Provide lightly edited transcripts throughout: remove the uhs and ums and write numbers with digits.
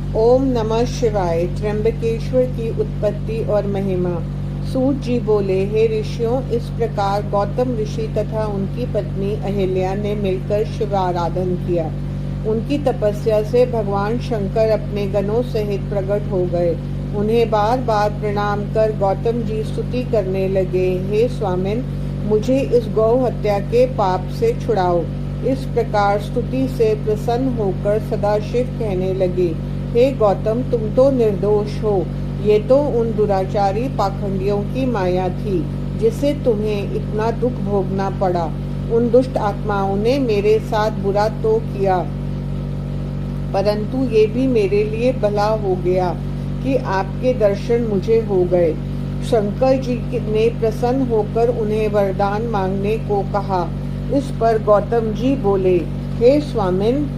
ओम नमः शिवाय। त्र्यंबकेश्वर की उत्पत्ति और महिमा। सूत जी बोले, हे ऋषियों, इस प्रकार गौतम ऋषि तथा उनकी पत्नी अहिल्या ने मिलकर शिवाराधन किया। उनकी तपस्या से भगवान शंकर अपने गणों सहित प्रकट हो गए। उन्हें बार बार प्रणाम कर गौतम जी स्तुति करने लगे, हे स्वामिन, मुझे इस गौ हत्या के पाप से छुड़ाओ। इस प्रकार स्तुति से प्रसन्न होकर सदाशिव कहने लगे, हे गौतम, तुम तो निर्दोष हो। ये तो उन दुराचारी पाखंडियों की माया थी जिससे तुम्हें इतना दुख भोगना पड़ा। उन दुष्ट आत्माओं ने मेरे साथ बुरा तो किया, परंतु ये भी मेरे लिए भला हो गया कि आपके दर्शन मुझे हो गए। शंकर जी ने प्रसन्न होकर उन्हें वरदान मांगने को कहा। इस पर गौतम जी बोले, हे स्वामिन,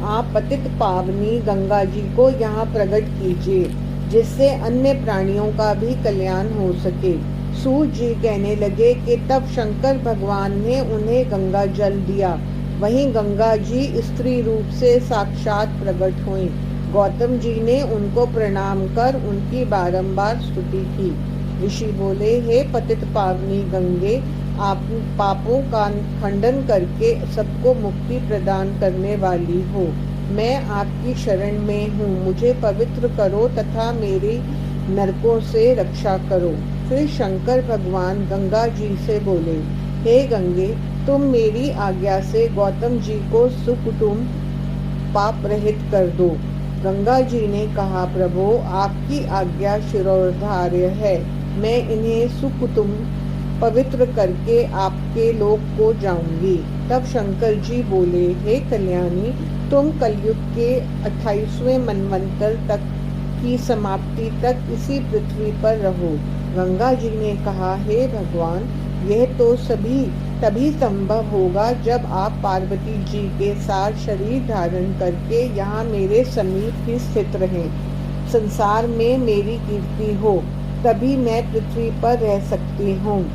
आप पतित पावनी गंगा जी को यहाँ प्रकट कीजिए, जिससे अन्य प्राणियों का भी कल्याण हो सके। सूत जी कहने लगे कि तब शंकर भगवान ने उन्हें गंगा जल दिया। वहीं गंगा जी स्त्री रूप से साक्षात प्रकट हुई। गौतम जी ने उनको प्रणाम कर उनकी बारंबार स्तुति की। ऋषि बोले, हे पतित पावनी गंगे, आप पापों का खंडन करके सबको मुक्ति प्रदान करने वाली हो। मैं आपकी शरण में हूँ, मुझे पवित्र करो तथा मेरी नरकों से रक्षा करो। फिर शंकर भगवान गंगा जी से बोले, हे गंगे, तुम मेरी आज्ञा से गौतम जी को सुकुटुम पाप रहित कर दो। गंगा जी ने कहा, प्रभु, आपकी आज्ञा शिरोधार्य है। मैं इन्हें सुकुटुम पवित्र करके आपके लोक को जाऊंगी। तब शंकर जी बोले, हे कल्याणी, तुम कलयुग के 28वें मनवंतर तक की समाप्ति तक इसी पृथ्वी पर रहो। गंगा जी ने कहा, हे भगवान, यह तो तभी संभव होगा जब आप पार्वती जी के साथ शरीर धारण करके यहाँ मेरे समीप ही स्थित रहें। संसार में मेरी कीर्ति हो, तभी मैं पृथ्वी पर रह सकती हूँ।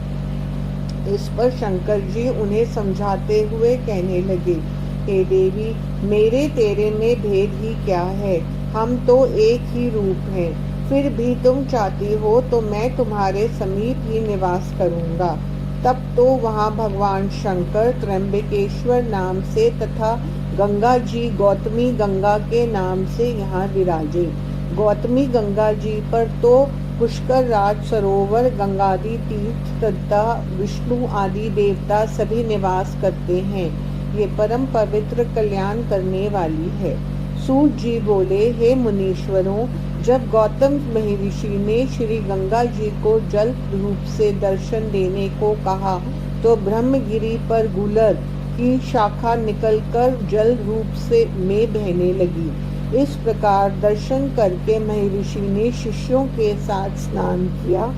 इस पर शंकर जी उन्हें समझाते हुए कहने लगे, हे देवी, मेरे तेरे में भेद ही क्या है? हम तो एक ही रूप हैं। फिर भी तुम चाहती हो तो मैं तुम्हारे समीप ही निवास करूंगा। तब तो वहाँ भगवान शंकर त्र्यंबकेश्वर नाम से तथा गंगा जी गौतमी गंगा के नाम से यहाँ विराजे। गौतमी गंगा जी पर तो पुष्कर राज सरोवर गंगादि तीर्थ तथा विष्णु आदि देवता सभी निवास करते हैं। ये परम पवित्र कल्याण करने वाली है। सूत जी बोले, हे मुनीश्वरों, जब गौतम महर्षि ने श्री गंगा जी को जल रूप से दर्शन देने को कहा तो ब्रह्मगिरी पर गुलर की शाखा निकलकर जल रूप से में बहने लगी। इस प्रकार दर्शन करके महर्षि ने शिष्यों के साथ स्नान किया।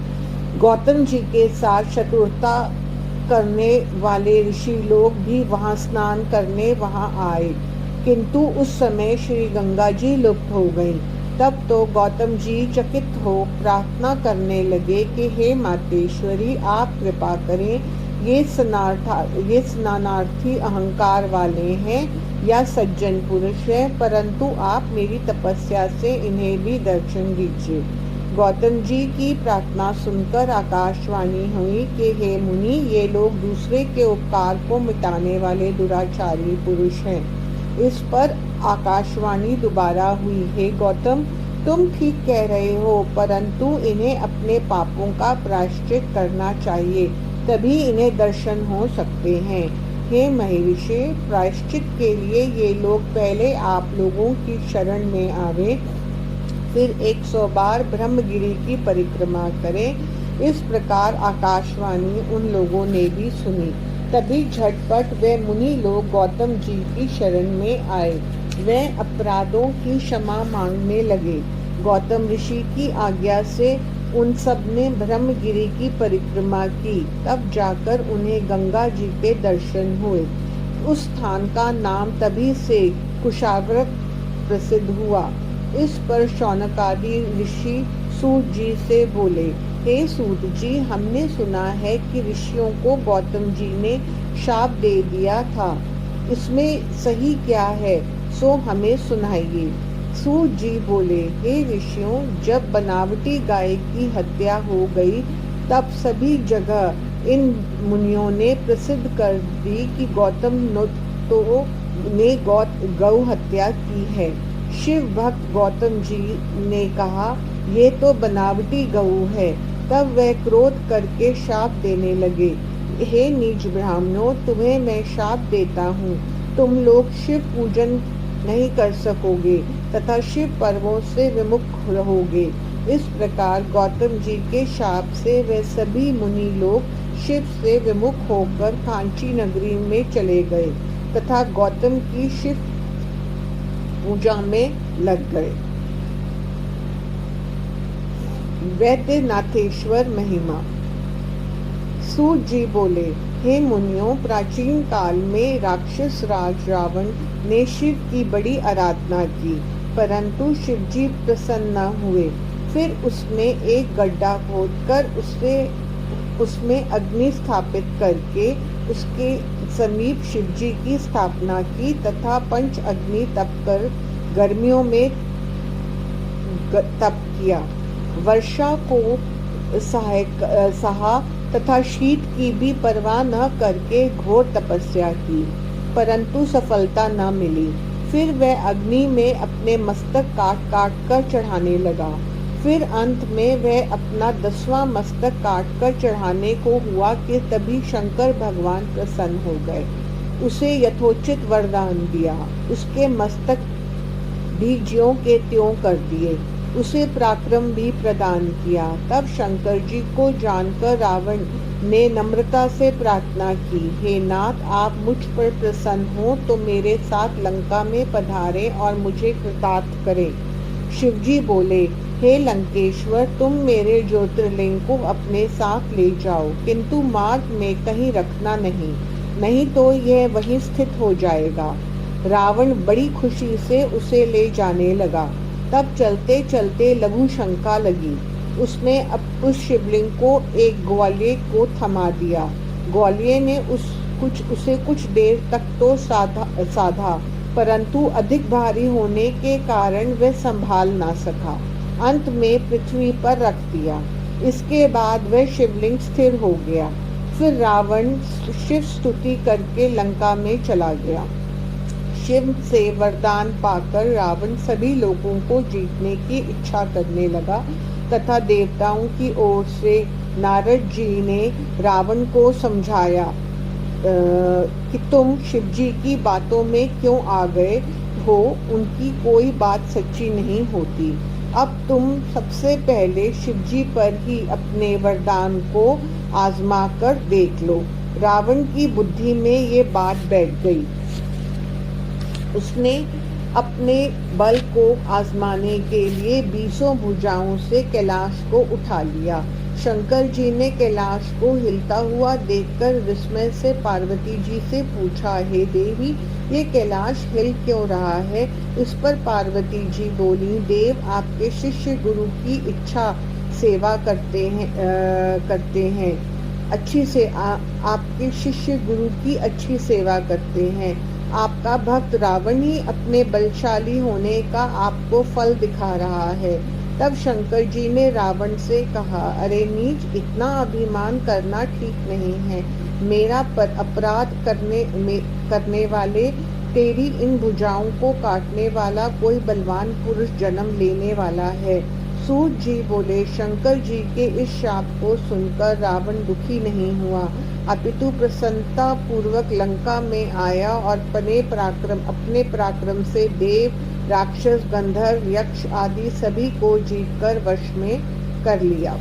गौतम जी के साथ चतुरता करने वाले ऋषि लोग भी वहां स्नान करने वहां आए, किंतु उस समय श्री गंगा जी लुप्त हो गई। तब तो गौतम जी चकित हो प्रार्थना करने लगे कि हे मातेश्वरी, आप कृपा करें। ये स्नानार्थी अहंकार वाले हैं या सज्जन पुरुष है, परंतु आप मेरी तपस्या से इन्हें भी दर्शन दीजिए। गौतम जी की प्रार्थना सुनकर आकाशवाणी हुई कि हे मुनि, ये लोग दूसरे के उपकार को मिटाने वाले दुराचारी पुरुष हैं। इस पर आकाशवाणी दोबारा हुई, हे गौतम, तुम ठीक कह रहे हो, परंतु इन्हें अपने पापों का प्रायश्चित करना चाहिए, तभी इन्हें दर्शन हो सकते हैं। हे महर्षि, प्रायश्चित के लिए ये लोग पहले आप लोगों की शरण में आवे, फिर 100 बार ब्रह्मगिरी की परिक्रमा करें। इस प्रकार आकाशवाणी उन लोगों ने भी सुनी। तभी झटपट वे मुनि लोग गौतम जी की शरण में आए। वे अपराधों की क्षमा मांगने लगे। गौतम ऋषि की आज्ञा से उन सब ने ब्रह्मगिरी की परिक्रमा की। तब जाकर उन्हें गंगा जी के दर्शन हुए। उस स्थान का नाम तभी से कुशाग्र प्रसिद्ध हुआ। इस पर शौनकादि ऋषि सूत जी से बोले, हे सूत जी, हमने सुना है कि ऋषियों को गौतम जी ने शाप दे दिया था। इसमें सही क्या है, सो हमें सुनाइए। सूत जी बोले, हे ऋषियों, जब बनावटी गाय की हत्या हो गई तब सभी जगह इन मुनियों ने प्रसिद्ध कर दी कि गौतम ने गौ हत्या की है। शिव भक्त गौतम जी ने कहा, ये तो बनावटी गऊ है। तब वह क्रोध करके शाप देने लगे, हे नीच ब्राह्मणों, तुम्हें मैं शाप देता हूँ। तुम लोग शिव पूजन नहीं कर सकोगे तथा शिव पर्वों से विमुख रहोगे। इस प्रकार गौतम जी के शाप से वे सभी मुनि लोग शिव से विमुख होकर कांची नगरी में चले गए तथा गौतम की शिव पूजा में लग गए। वैद्यनाथेश्वर महिमा। सूत जी बोले, हे मुनियों, प्राचीन काल में राक्षस राज रावण ने शिव की बड़ी आराधना की, परंतु शिव जी प्रसन्न न हुए। फिर उसने एक गड्ढा खोदकर उसमें अग्नि स्थापित करके उसके समीप शिवजी की स्थापना की तथा पंच अग्नि तप कर गर्मियों में तप किया। वर्षा को सहा तथा शीत की भी परवाह न करके घोर तपस्या की, परंतु सफलता न मिली। फिर वह अग्नि में अपने मस्तक काट काट कर चढ़ाने लगा। फिर अंत में वह अपना 10वां मस्तक काट कर चढ़ाने को हुआ कि तभी शंकर भगवान प्रसन्न हो गए, उसे यथोचित वरदान दिया, उसके मस्तक भी ज्यों के त्यों कर दिए, उसे पराक्रम भी प्रदान किया। तब शंकर जी को जानकर रावण ने नम्रता से प्रार्थना की, हे नाथ, आप मुझ पर प्रसन्न हो तो मेरे साथ लंका में पधारें और मुझे कृतार्थ करें। शिवजी बोले, हे लंकेश्वर, तुम मेरे ज्योतिर्लिंग को अपने साथ ले जाओ, किंतु मार्ग में कहीं रखना नहीं तो यह वहीं स्थित हो जाएगा। रावण बड़ी खुशी से उसे ले जाने लगा। तब चलते चलते लघु शंका लगी। उसने अब उस शिवलिंग को एक ग्वालिये को थमा दिया। ग्वालिये ने उसे कुछ देर तक तो साधा, परंतु अधिक भारी होने के कारण वह संभाल ना सका। अंत में पृथ्वी पर रख दिया। इसके बाद वह शिवलिंग स्थिर हो गया। फिर रावण शिव स्तुति करके लंका में चला गया। शिव से वरदान पाकर रावण सभी लोगों को जीतने की इच्छा करने लगा तथा देवताओं की ओर से नारद जी ने रावण को समझाया कि तुम शिवजी की बातों में क्यों आ गए हो, उनकी कोई बात सच्ची नहीं होती। अब तुम सबसे पहले शिवजी पर ही अपने वरदान को आजमा कर देख लो। रावण की बुद्धि में ये बात बैठ गई। उसने अपने बल को आजमाने के लिए 20 भुजाओं से कैलाश को उठा लिया। शंकर जी ने कैलाश को हिलता हुआ देखकर विस्मय से पार्वती जी से पूछा, हे देवी, ये कैलाश हिल क्यों रहा है? इस पर पार्वती जी बोली, देव, आपके शिष्य गुरु की इच्छा सेवा करते हैं अच्छी से आपके शिष्य गुरु की अच्छी सेवा करते हैं। आपका भक्त रावण ही अपने बलशाली होने का आपको फल दिखा रहा है। तब शंकर जी ने रावण से कहा, अरे नीच, इतना अभिमान करना ठीक नहीं है। मेरा पर अपराध करने वाले तेरी इन भुजाओं को काटने वाला कोई बलवान पुरुष जन्म लेने वाला है। सूत जी बोले, शंकर जी के इस शाप को सुनकर रावण दुखी नहीं हुआ, अपितु प्रसन्नता पूर्वक लंका में आया और अपने पराक्रम से देव, राक्षस, गंधर्व, यक्ष आदि सभी को जीतकर वश में कर लिया।